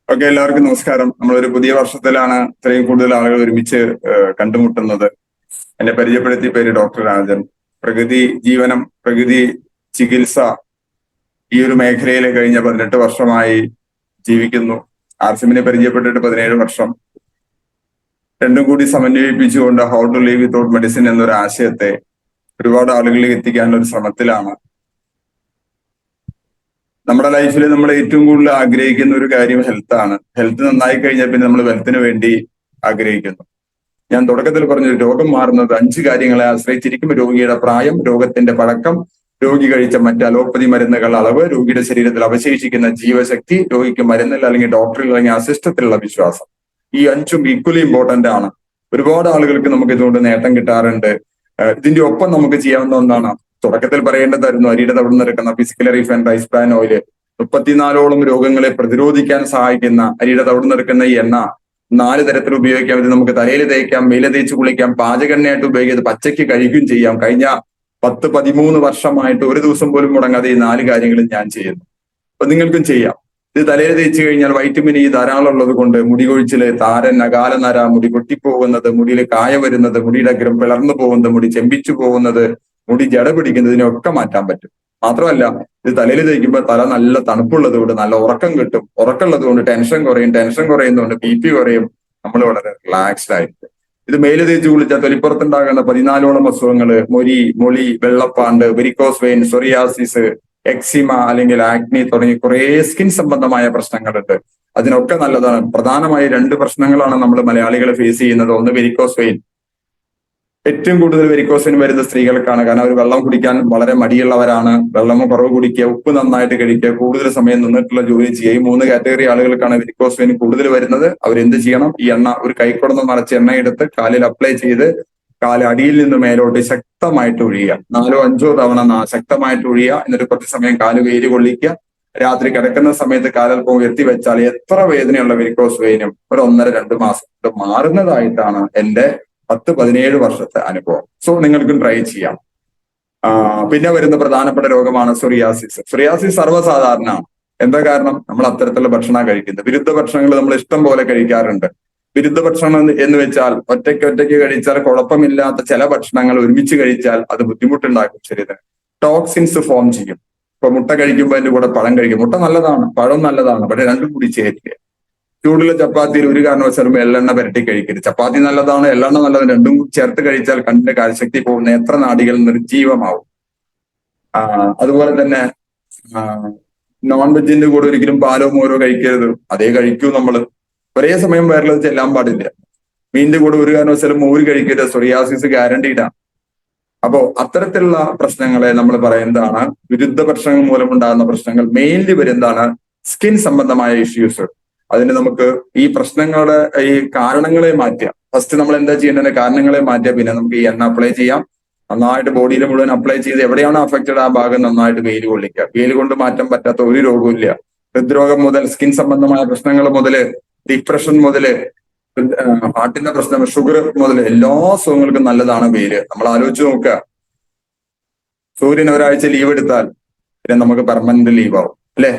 Okay, എല്ലാവർക്കും നമസ്കാരം. നമ്മളൊരു പുതിയ വർഷത്തിലാണ് ഇത്രയും കൂടുതൽ ആളുകൾ ഒരുമിച്ച് കണ്ടുമുട്ടുന്നത്. എന്നെ പരിചയപ്പെടുത്തിയ പേര് ഡോക്ടർ രാജൻ. പ്രകൃതി ജീവനം, പ്രകൃതി ചികിത്സ ഈ ഒരു മേഖലയിൽ കഴിഞ്ഞ 18 വർഷമായി ജീവിക്കുന്നു. ആർസിമിനെ പരിചയപ്പെട്ടിട്ട് 17 വർഷം. രണ്ടും കൂടി സമന്വയിപ്പിച്ചുകൊണ്ട് how to live without medicine എന്നൊരു ആശയത്തെ ഒരുപാട് ആളുകളിലേക്ക് എത്തിക്കാനുള്ള ഒരു ശ്രമത്തിലാണ്. നമ്മുടെ ലൈഫിൽ നമ്മൾ ഏറ്റവും കൂടുതൽ ആഗ്രഹിക്കുന്ന ഒരു കാര്യം ഹെൽത്താണ്. ഹെൽത്ത് നന്നായി കഴിഞ്ഞാൽ പിന്നെ നമ്മൾ വെൽത്തിന് വേണ്ടി ആഗ്രഹിക്കുന്നു. ഞാൻ തുടക്കത്തിൽ പറഞ്ഞു, രോഗം മാറുന്നത് 5 കാര്യങ്ങളെ ആശ്രയിച്ചിരിക്കും: രോഗിയുടെ പ്രായം, രോഗത്തിന്റെ പഴക്കം, രോഗി കഴിച്ച മറ്റ് അലോപ്പതി മരുന്നുകൾ അളവ്, രോഗിയുടെ ശരീരത്തിൽ അവശേഷിക്കുന്ന ജീവശക്തി, രോഗിക്ക് മരുന്നിൽ അല്ലെങ്കിൽ ഡോക്ടറിൽ അല്ലെങ്കിൽ ആ സിസ്റ്റത്തിലുള്ള വിശ്വാസം. ഈ 5ഉം ഈക്വലി ഇമ്പോർട്ടന്റ് ആണ്. ഒരുപാട് ആളുകൾക്ക് നമുക്ക് ഇതുകൊണ്ട് നേട്ടം കിട്ടാറുണ്ട്. ഇതിന്റെ ഒപ്പം നമുക്ക് ചെയ്യാവുന്ന ഒന്നാണ്, തുടക്കത്തിൽ പറയേണ്ടതായിരുന്നു, അരിയുടെ തവിടുന്ന് എടുക്കുന്ന physically refined rice bran oil. 34ഓളം രോഗങ്ങളെ പ്രതിരോധിക്കാൻ സഹായിക്കുന്ന അരിയുടെ തവിടുന്ന് എടുക്കുന്ന ഈ എണ്ണ 4 തരത്തിൽ ഉപയോഗിക്കാം. ഇത് നമുക്ക് തലയിൽ തേക്കാം, മേലെ തേച്ച് കുളിക്കാം, പാചകെണ്ണയായിട്ട് ഉപയോഗിക്കാം, പച്ചയ്ക്ക് കഴിക്കുകയും ചെയ്യാം. കഴിഞ്ഞ 10-13 വർഷമായിട്ട് ഒരു ദിവസം പോലും മുടങ്ങാതെ ഈ 4 കാര്യങ്ങളും ഞാൻ ചെയ്യുന്നു. അപ്പൊ നിങ്ങൾക്കും ചെയ്യാം. ഇത് തലയിൽ തേച്ച് കഴിഞ്ഞാൽ വൈറ്റമിൻ ഇ ധാരാളം ഉള്ളത് കൊണ്ട് മുടി കൊഴിച്ചില്, താരൻ, അകാല നര, മുടി പൊട്ടിപ്പോകുന്നത്, മുടിയിൽ കായ വരുന്നത്, മുടിയുടെ അഗ്രം പിളർന്നു പോകുന്നത്, മുടി ചെമ്പിച്ചു പോകുന്നത്, മുടി ജട പിടിക്കുന്നതിനൊക്കെ മാറ്റാൻ പറ്റും. മാത്രമല്ല, ഇത് തലയിൽ തേക്കുമ്പോൾ തല നല്ല തണുപ്പുള്ളത് കൊണ്ട് നല്ല ഉറക്കം കിട്ടും. ഉറക്കമുള്ളത് കൊണ്ട് ടെൻഷൻ കുറയും. ടെൻഷൻ കുറയുന്നതുകൊണ്ട് BP കുറയും. നമ്മൾ വളരെ റിലാക്സ്ഡ് ആയിരിക്കും. ഇത് മേല് തേച്ച് കുളിച്ചാൽ തൊലിപ്പുറത്തുണ്ടാകുന്ന 14ഓളം അസുഖങ്ങള്, മൊഴി, വെള്ളപ്പാണ്ട്, വെരിക്കോസ് വെയിൻ, സൊറിയാസിസ്, എക്സിമ അല്ലെങ്കിൽ ആക്നി തുടങ്ങി കുറെ സ്കിൻ സംബന്ധമായ പ്രശ്നങ്ങളുണ്ട്. അതിനൊക്കെ നല്ലതാണ്. പ്രധാനമായി 2 പ്രശ്നങ്ങളാണ് നമ്മൾ മലയാളികൾ ഫേസ് ചെയ്യുന്നത്. ഒന്ന് വെരിക്കോസ് വെയിൻ. ഏറ്റവും കൂടുതൽ വെരിക്കോസ് വെയിൻ വരുന്ന സ്ത്രീകൾക്കാണ്. കാരണം അവർ വെള്ളം കുടിക്കാൻ വളരെ മടിയുള്ളവരാണ്. വെള്ളം കുറവ് കുടിക്കുക, ഉപ്പ് നന്നായിട്ട് കഴിക്കുക, കൂടുതൽ സമയം നിന്നിട്ടുള്ള ജോലി ചെയ്യുക. ഈ 3 കാറ്റഗറി ആളുകൾക്കാണ് വെരിക്കോസ് വെയിൻ കൂടുതൽ വരുന്നത്. അവരെന്ത് ചെയ്യണം? ഈ എണ്ണ ഒരു കൈക്കുടന്ന് നിറച്ച് എണ്ണയെടുത്ത് കാലിൽ അപ്ലൈ ചെയ്ത് കാല് അടിയിൽ നിന്ന് മേലോട്ട് ശക്തമായിട്ട് ഒഴിയുക. 4-5 തവണ ശക്തമായിട്ട് ഒഴിയുക. എന്നിട്ട് കുറച്ച് സമയം കാല് വെയിൽ കൊള്ളിക്കുക. രാത്രി കിടക്കുന്ന സമയത്ത് കാലൽപ്പം ഉയർത്തി വെച്ചാൽ എത്ര വേദനയുള്ള വെരിക്കോസ് വെയിനും ഒരു 1-2 മാസം കൊണ്ട് മാറുന്നതായിട്ടാണ് എന്റെ 10-17 വർഷത്തെ അനുഭവം. സോ നിങ്ങൾക്കും ട്രൈ ചെയ്യാം. പിന്നെ വരുന്ന പ്രധാനപ്പെട്ട രോഗമാണ് സൊറിയാസിസ്. സൊറിയാസിസ് സർവ്വസാധാരണമാണ്. എന്താ കാരണം? നമ്മൾ അത്തരത്തിലുള്ള ഭക്ഷണം കഴിക്കുന്നത്. വിരുദ്ധ ഭക്ഷണങ്ങൾ നമ്മൾ ഇഷ്ടം പോലെ കഴിക്കാറുണ്ട്. വിരുദ്ധ ഭക്ഷണം എന്ന് വെച്ചാൽ ഒറ്റയ്ക്ക് കഴിച്ചാൽ കുഴപ്പമില്ലാത്ത ചില ഭക്ഷണങ്ങൾ ഒരുമിച്ച് കഴിച്ചാൽ അത് ബുദ്ധിമുട്ടുണ്ടാക്കും ശരീരത്തിന്. ടോക്സിൻസ് ഫോം ചെയ്യും. ഇപ്പൊ മുട്ട കഴിക്കുമ്പോൾ അതിന്റെ കൂടെ പഴം കഴിക്കും. മുട്ട നല്ലതാണ്, പഴം നല്ലതാണ്, പക്ഷെ രണ്ടും കൂടി ചേരില്ല. ചൂടുള്ള ചപ്പാത്തിയിൽ ഒരു കാരണവശാലും എള്ളെണ്ണ പുരട്ടി കഴിക്കരുത്. ചപ്പാത്തി നല്ലതാണ്, എള്ളെണ്ണ നല്ലതാണ്. രണ്ടും ചേർത്ത് കഴിച്ചാൽ കണ്ണിന്റെ കാഴ്ചശക്തി പോകും, നേത്രനാടികൾ നിർജീവമാവും. അതുപോലെ തന്നെ നോൺ വെജിന്റെ കൂടെ ഒരിക്കലും പാലോ മോരോ കഴിക്കരുത്. അതേ കഴിക്കൂ നമ്മള്. ഒരേ സമയം വയറിലത് ചെല്ലാൻ പാടില്ല. മീനിന്റെ കൂടെ ഒരു കാരണവശാലും മോര് കഴിക്കരുത്. സൊറിയാസിസ് ഗ്യാരണ്ടീഡാണ്. അപ്പോ അത്തരത്തിലുള്ള പ്രശ്നങ്ങളെ നമ്മൾ പറയുന്നതാണ് വിരുദ്ധ ഭക്ഷണങ്ങൾ മൂലമുണ്ടാകുന്ന പ്രശ്നങ്ങൾ. മെയിൻലി വരുന്നതാണ് സ്കിൻ സംബന്ധമായ ഇഷ്യൂസ്. അതിന് നമുക്ക് ഈ പ്രശ്നങ്ങളുടെ ഈ കാരണങ്ങളെ മാറ്റുക. ഫസ്റ്റ് നമ്മൾ എന്താ ചെയ്യേണ്ടത്? കാരണങ്ങളെ മാറ്റുക. പിന്നെ നമുക്ക് ഈ എണ്ണ അപ്ലൈ ചെയ്യാം. നന്നായിട്ട് ബോഡിയിൽ മുഴുവൻ അപ്ലൈ ചെയ്ത് എവിടെയാണോ അഫക്റ്റഡ് ആ ഭാഗം നന്നായിട്ട് വെയിൽ കൊള്ളിക്കുക. വെയിൽ കൊണ്ട് മാറ്റാൻ പറ്റാത്ത ഒരു രോഗവും ഇല്ല. ഹൃദ്രോഗം മുതൽ സ്കിൻ സംബന്ധമായ പ്രശ്നങ്ങൾ മുതല് ഡിപ്രഷൻ മുതല് ഹാർട്ടിന്റെ പ്രശ്നം, ഷുഗർ മുതൽ എല്ലാ അസുഖങ്ങൾക്കും നല്ലതാണ് വെയില്. നമ്മൾ ആലോചിച്ച് നോക്കുക. സൂര്യൻ ഒരാഴ്ച ലീവ് എടുത്താൽ പിന്നെ നമുക്ക് പെർമനന്റ് ലീവ് ആവും, അല്ലെ?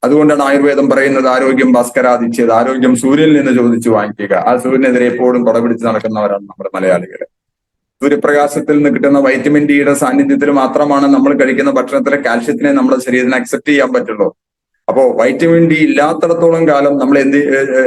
അതുകൊണ്ടാണ് ആയുർവേദം പറയുന്നത് ആരോഗ്യം ഭാസ്കരാദിച്ചത്, ആരോഗ്യം സൂര്യനിൽ നിന്ന് ചോദിച്ചു വാങ്ങിക്കുക. ആ സൂര്യനെതിരെ എപ്പോഴും കൊട പിടിച്ച് നടക്കുന്നവരാണ് നമ്മുടെ മലയാളികൾ. സൂര്യപ്രകാശത്തിൽ നിന്ന് കിട്ടുന്ന വൈറ്റമിൻ ഡിയുടെ സാന്നിധ്യത്തിൽ മാത്രമാണ് നമ്മൾ കഴിക്കുന്ന ഭക്ഷണത്തിലെ കാൽഷ്യത്തിനെ നമ്മുടെ ശരീരത്തിന് അക്സെപ്റ്റ് ചെയ്യാൻ പറ്റുള്ളൂ. അപ്പോ വൈറ്റമിൻ ഡി ഇല്ലാത്തിടത്തോളം കാലം നമ്മൾ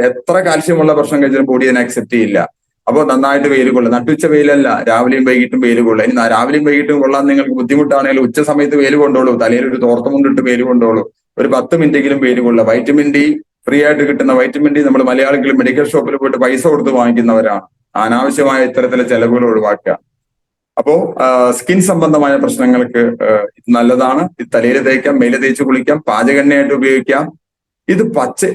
എത്ര കാൽഷ്യമുള്ള ഭക്ഷണം കഴിച്ചാലും ബോഡി അതിനെ അക്സെപ്റ്റ് ചെയ്യില്ല. അപ്പോൾ നന്നായിട്ട് വെയിൽ കൊള്ളുക. നട്ടുച്ച വെയിലല്ല, രാവിലെയും വൈകിട്ടും വെയിൽ കൊള്ളുക. ഇനി രാവിലെയും വൈകിട്ടും കൊള്ളാൻ നിങ്ങൾക്ക് ബുദ്ധിമുട്ടാണെങ്കിൽ ഉച്ച സമയത്ത് വെയിൽ കൊണ്ടോളൂ. തലയിൽ ഒരു തോർത്തം കൊണ്ടിട്ട് വെയിൽ കൊണ്ടോളൂ. ഒരു 10 മിനിറ്റെങ്കിലും വെയിൽ കൊള്ളുക. വൈറ്റമിൻ ഡി ഫ്രീ ആയിട്ട് കിട്ടുന്ന വൈറ്റമിൻ ഡി നമ്മൾ മലയാളികൾ മെഡിക്കൽ ഷോപ്പിൽ പോയിട്ട് പൈസ കൊടുത്ത് വാങ്ങിക്കുന്നവരാണ്. അനാവശ്യമായ ഇത്തരത്തിലെ ചെലവുകൾ ഒഴിവാക്കുക. അപ്പോ സ്കിൻ സംബന്ധമായ പ്രശ്നങ്ങൾക്ക് ഇത് നല്ലതാണ്. ഇത് തലയിൽ തേക്കാം, മേലെ തേച്ച് കുളിക്കാം, പാചകെണ്ണയായിട്ട് ഉപയോഗിക്കാം. ഇത്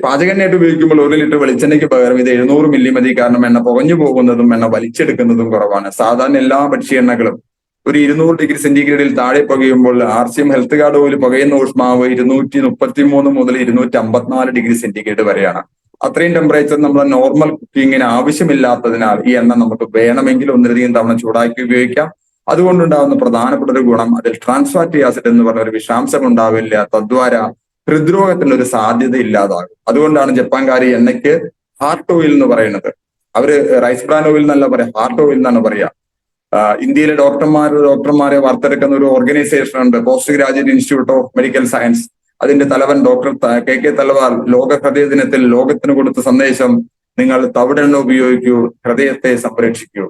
പാചകെണ്ണയായിട്ട് ഉപയോഗിക്കുമ്പോൾ 1 ലിറ്റർ വെളിച്ചെണ്ണയ്ക്ക് പകരം ഇത് 700 മില്ലി മതി. കാരണം എണ്ണ പുകഞ്ഞു പോകുന്നതും എണ്ണ വലിച്ചെടുക്കുന്നതും കുറവാണ്. സാധാരണ എല്ലാ ഭക്ഷ്യ എണ്ണകളും ഒരു 200 ഡിഗ്രി സെന്റിഗ്രേഡിൽ താഴെ പുകയുമ്പോൾ RCM ഹെൽത്ത് കാർഡ് ഓയിൽ പുകയുന്ന ഊഷ്മാവ് 233 മുതൽ 254 ഡിഗ്രി സെന്റിഗ്രേഡ് വരെയാണ്. അത്രയും ടെമ്പറേച്ചർ നമ്മുടെ നോർമൽ കുക്കിങ്ങിന് ആവശ്യമില്ലാത്തതിനാൽ ഈ എണ്ണ നമുക്ക് വേണമെങ്കിൽ 1-ലധികം തവണ ചൂടാക്കി ഉപയോഗിക്കാം. അതുകൊണ്ടുണ്ടാകുന്ന പ്രധാനപ്പെട്ട ഒരു ഗുണം, അതിൽ ട്രാൻസ് ഫാറ്റി ആസിഡ് എന്ന് പറഞ്ഞ ഒരു വിഷാംശം ഉണ്ടാവില്ല. തദ്വാര ഹൃദ്രോഗത്തിന് ഒരു സാധ്യത ഇല്ലാതാകും. അതുകൊണ്ടാണ് ജപ്പാൻകാർ എണ്ണയ്ക്ക് ഹാർട്ട് ഓയിൽ എന്ന് പറയുന്നത്. അവര് റൈസ് ബ്രാൻ ഓയിൽ എന്നല്ല പറയാ, ഹാർട്ട് ഓയിൽ എന്നാണ് പറയാ. ഇന്ത്യയിലെ ഡോക്ടർമാരെ വാർത്തെടുക്കുന്ന ഒരു ഓർഗനൈസേഷൻ ഉണ്ട്, post graduate institute of medical science. അതിന്റെ തലവൻ ഡോക്ടർ കെ തലവാർ ലോക ഹൃദയ ദിനത്തിൽ ലോകത്തിന് കൊടുത്ത സന്ദേശം, നിങ്ങൾ തവിടെണ്ണ ഉപയോഗിക്കൂ, ഹൃദയത്തെ സംരക്ഷിക്കൂ.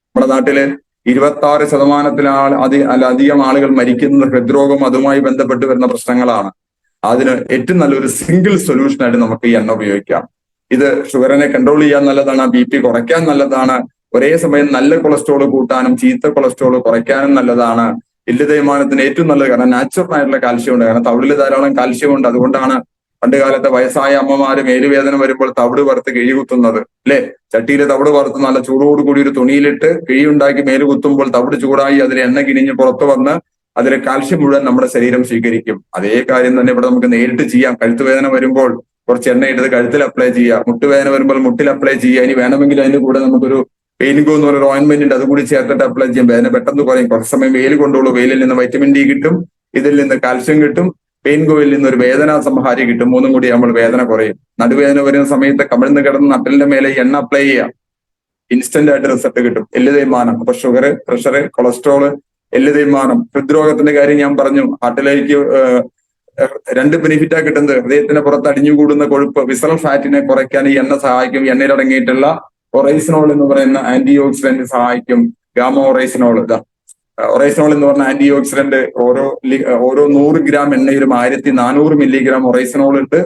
നമ്മുടെ നാട്ടില് 26% അധികം ആളുകൾ മരിക്കുന്നത് ഹൃദ്രോഗം അതുമായി ബന്ധപ്പെട്ട് വരുന്ന പ്രശ്നങ്ങളാണ്. അതിന് ഏറ്റവും നല്ലൊരു സിംഗിൾ സൊല്യൂഷനായിട്ട് നമുക്ക് ഈ എണ്ണ ഉപയോഗിക്കാം. ഇത് ഷുഗറിനെ കൺട്രോൾ ചെയ്യാൻ നല്ലതാണ്, BP കുറയ്ക്കാൻ നല്ലതാണ്, ഒരേ സമയം നല്ല കൊളസ്ട്രോൾ കൂട്ടാനും ചീത്ത കൊളസ്ട്രോൾ കുറയ്ക്കാനും നല്ലതാണ്. എല്ല് തേയ്മാനത്തിന് ഏറ്റവും നല്ലത്, കാരണം നാച്ചുറൽ ആയിട്ടുള്ള കാൽഷ്യം ഉണ്ട്. കാരണം തവിടിൽ ധാരാളം കാൽഷ്യം ഉണ്ട്. അതുകൊണ്ടാണ് പണ്ട് കാലത്തെ വയസ്സായ അമ്മമാര് മേലുവേദന വരുമ്പോൾ തവിട് വറുത്ത് കിഴി കുത്തുന്നത്, അല്ലെ? ചട്ടിയിലെ തവിട് വറുത്ത് നല്ല ചൂടോട് കൂടി ഒരു തുണിയിലിട്ട് കിഴിയുണ്ടാക്കി മേല് കുത്തുമ്പോൾ തവിട് ചൂടായി അതിൽ എണ്ണ കിണിഞ്ഞ് പുറത്തു വന്ന് അതിലെ കാൽഷ്യം മുഴുവൻ നമ്മുടെ ശരീരം സ്വീകരിക്കും. അതേ കാര്യം തന്നെ ഇവിടെ നമുക്ക് നേരിട്ട് ചെയ്യാം. കഴുത്തുവേദന വരുമ്പോൾ കുറച്ച് എണ്ണ എടുത്ത് കഴുത്തിൽ അപ്ലൈ ചെയ്യുക, മുട്ടുവേദന വരുമ്പോൾ മുട്ടിൽ അപ്ലൈ ചെയ്യുക. ഇനി വേണമെങ്കിൽ അതിന്റെ കൂടെ നമുക്കൊരു പെയിൻഗോ എന്ന് പറയുന്ന ഓയിൻമെന്റ് ഉണ്ട്, അതുകൂടി ചേർത്തിട്ട് അപ്ലൈ ചെയ്യാം. വേദന പെട്ടെന്ന് കുറയും. കുറച്ച് സമയം വെയിൽ കൊണ്ടുള്ളൂ. വെയിലിൽ നിന്ന് വൈറ്റമിൻ ഡി കിട്ടും, ഇതിൽ നിന്ന് കാൽഷ്യം കിട്ടും, പെയിൻഗോയിൽ നിന്ന് ഒരു വേദന സംഹാരി കിട്ടും. മൂന്നും കൂടി നമ്മൾ വേദന കുറയും. നടുവേദന വരുന്ന സമയത്ത് കമിഴ്ന്ന് കിടന്ന് നട്ടലിന്റെ മേലെ എണ്ണ അപ്ലൈ ചെയ്യുക, ഇൻസ്റ്റന്റ് ആയിട്ട് റിസൾട്ട് കിട്ടും. എല്ല് തേയ്മാനം, അപ്പൊ ഷുഗർ, പ്രഷർ, കൊളസ്ട്രോള്, എല്ല് തേയ്മാനം, ഹൃദ്രോഗത്തിന്റെ കാര്യം ഞാൻ പറഞ്ഞു. ഹാർട്ടിലേക്ക് 2 ബെനിഫിറ്റാ കിട്ടുന്നത്. ഹൃദയത്തിന് പുറത്ത് അടിഞ്ഞുകൂടുന്ന കൊഴുപ്പ്, വിസറൽ ഫാറ്റിനെ കുറയ്ക്കാൻ ഈ എണ്ണ സഹായിക്കും. എണ്ണയിൽ അടങ്ങിയിട്ടുള്ള ഒറൈസിനോൾ എന്ന് പറയുന്ന ആന്റി ഓക്സിഡന്റ് സഹായിക്കും. ഗാമ ഒറൈസിനോൾ, ഒറൈസിനോൾ എന്ന് പറഞ്ഞ ആന്റി ഓക്സിഡന്റ് ഓരോ 100 ഗ്രാം എണ്ണയിലും 1400 മില്ലിഗ്രാം ഒറൈസിനോൾ ഉണ്ട്.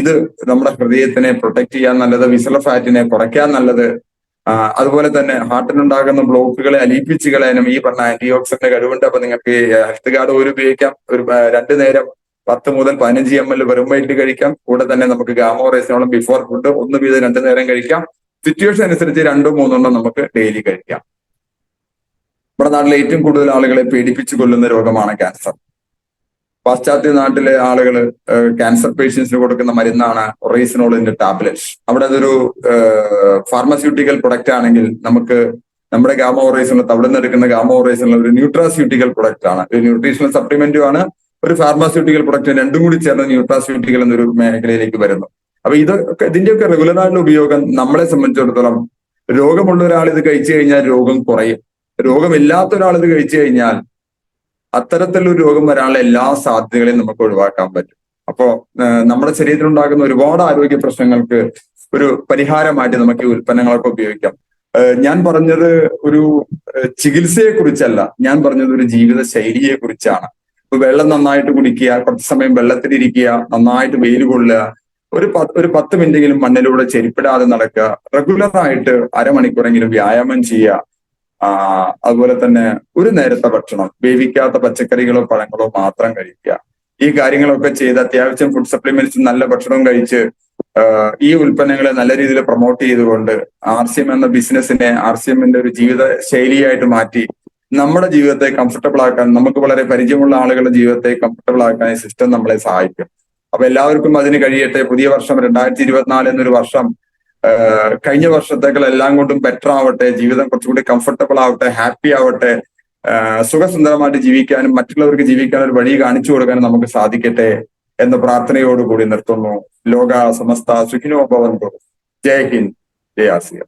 ഇത് നമ്മുടെ ഹൃദയത്തിനെ പ്രൊട്ടക്ട് ചെയ്യാൻ നല്ലത്, വിസറൽ ഫാറ്റിനെ കുറയ്ക്കാൻ നല്ലത്. അതുപോലെ തന്നെ ഹാർട്ടിനുണ്ടാകുന്ന ബ്ലോക്കുകളെ അലിയിപ്പിച്ച് കളയാനും ഈ പറഞ്ഞ ആന്റി ഓക്സിഡന്റ് കഴിവുണ്ട്. അപ്പൊ നിങ്ങൾക്ക് ഹെൽത്ത് കാർഡ് ഓയിൽ ഉപയോഗിക്കാം. ഒരു 2 നേരം 10 മുതൽ 15 ml വെറും വയറ്റിൽ കഴിക്കാം. കൂടെ തന്നെ നമുക്ക് ഗാമ ഒറൈസിനോളും ബിഫോർ ഫുഡ് 1 വീതം 2 നേരം കഴിക്കാം. സിറ്റുവേഷൻ അനുസരിച്ച് 2 3 എണ്ണം നമുക്ക് ഡെയിലി കഴിക്കാം. നമ്മുടെ നാട്ടിലെ ഏറ്റവും കൂടുതൽ ആളുകളെ പേടിപ്പിച്ചു കൊല്ലുന്ന രോഗമാണ് ക്യാൻസർ. പാശ്ചാത്യ നാട്ടിലെ ആളുകൾ ക്യാൻസർ പേഷ്യൻസിന് കൊടുക്കുന്ന മരുന്നാണ് ഒറൈസിനോളിന്റെ ടാബ്ലറ്റ്സ്. അവിടെ അതൊരു ഫാർമസ്യൂട്ടിക്കൽ പ്രൊഡക്റ്റ് ആണെങ്കിൽ നമുക്ക് നമ്മുടെ ഗാമ ഒറൈസിനോൾ, അവിടെ നിന്ന് എടുക്കുന്ന ഗാമ ഒറൈസിനോൾ ഒരു ന്യൂട്രാസ്യൂട്ടിക്കൽ പ്രൊഡക്റ്റ് ആണ്, ഒരു ന്യൂട്രീഷണൽ സപ്ലിമെന്റും ആണ്, ഒരു ഫാർമസ്യൂട്ടിക്കൽ പ്രൊഡക്റ്റ്. രണ്ടും കൂടി ചേർന്ന് ന്യൂട്രാസ്യൂട്ടിക്കൽ എന്നൊരു മേഖലയിലേക്ക് വരുന്നു. അപ്പൊ ഇതിന്റെയൊക്കെ റെഗുലർ ആയിട്ടുള്ള ഉപയോഗം നമ്മളെ സംബന്ധിച്ചിടത്തോളം, രോഗമുള്ള ഒരാൾ ഇത് കഴിച്ചു കഴിഞ്ഞാൽ രോഗം കുറയും. രോഗമില്ലാത്ത ഒരാൾ ഇത് കഴിച്ചു കഴിഞ്ഞാൽ അത്തരത്തിലൊരു രോഗം വരാനുള്ള എല്ലാ സാധ്യതകളെയും നമുക്ക് ഒഴിവാക്കാൻ പറ്റും. അപ്പോ നമ്മുടെ ശരീരത്തിലുണ്ടാകുന്ന ഒരുപാട് ആരോഗ്യ പ്രശ്നങ്ങൾക്ക് ഒരു പരിഹാരമായിട്ട് നമുക്ക് ഈ ഉൽപ്പന്നങ്ങളൊക്കെ ഉപയോഗിക്കാം. ഞാൻ പറഞ്ഞത് ഒരു ചികിത്സയെ കുറിച്ചല്ല, ഞാൻ പറഞ്ഞത് ഒരു ജീവിത ശൈലിയെ കുറിച്ചാണ്. ഇപ്പൊ വെള്ളം നന്നായിട്ട് കുടിക്കുക, കുറച്ച് സമയം വെള്ളത്തിലിരിക്കുക, നന്നായിട്ട് വെയിൽ കൊള്ളുക, ഒരു 10 മിനിറ്റെങ്കിലും മണ്ണിലൂടെ ചെരിപ്പിടാതെ നടക്കുക, റെഗുലർ ആയിട്ട് അരമണിക്കൂറെങ്കിലും വ്യായാമം ചെയ്യുക. അതുപോലെ തന്നെ ഒരു നേരത്തെ ഭക്ഷണം, വേവിക്കാത്ത പച്ചക്കറികളോ പഴങ്ങളോ മാത്രം കഴിക്കുക. ഈ കാര്യങ്ങളൊക്കെ ചെയ്ത് അത്യാവശ്യം ഫുഡ് സപ്ലിമെന്റ്സ്, നല്ല ഭക്ഷണവും കഴിച്ച് ഈ ഉൽപ്പന്നങ്ങളെ നല്ല രീതിയിൽ പ്രൊമോട്ട് ചെയ്തുകൊണ്ട് RCM എന്ന ബിസിനസിനെ RCMന്റെ ഒരു ജീവിത ശൈലിയായിട്ട് മാറ്റി നമ്മുടെ ജീവിതത്തെ കംഫർട്ടബിൾ ആക്കാൻ, നമുക്ക് വളരെ പരിചയമുള്ള ആളുകളുടെ ജീവിതത്തെ കംഫർട്ടബിൾ ആക്കാൻ ഈ സിസ്റ്റം നമ്മളെ സഹായിക്കും. അപ്പൊ എല്ലാവർക്കും അതിന് കഴിയട്ടെ. പുതിയ വർഷം 2024 എന്നൊരു വർഷം കഴിഞ്ഞ വർഷത്തേക്കാൾ എല്ലാം കൊണ്ടും ബെറ്റർ ആവട്ടെ. ജീവിതം കുറച്ചുകൂടി കംഫർട്ടബിൾ ആവട്ടെ, ഹാപ്പി ആവട്ടെ, സുഖസുന്ദരമായിട്ട് ജീവിക്കാനും മറ്റുള്ളവർക്ക് ജീവിക്കാനും ഒരു വഴി കാണിച്ചു കൊടുക്കാനും നമുക്ക് സാധിക്കട്ടെ എന്ന പ്രാർത്ഥനയോടുകൂടി നിർത്തുന്നു. ലോക സമസ്ത സുഖിനോ ഭവന്തു. ജയ് ഹിന്ദ്, ജയ് ആസിയ.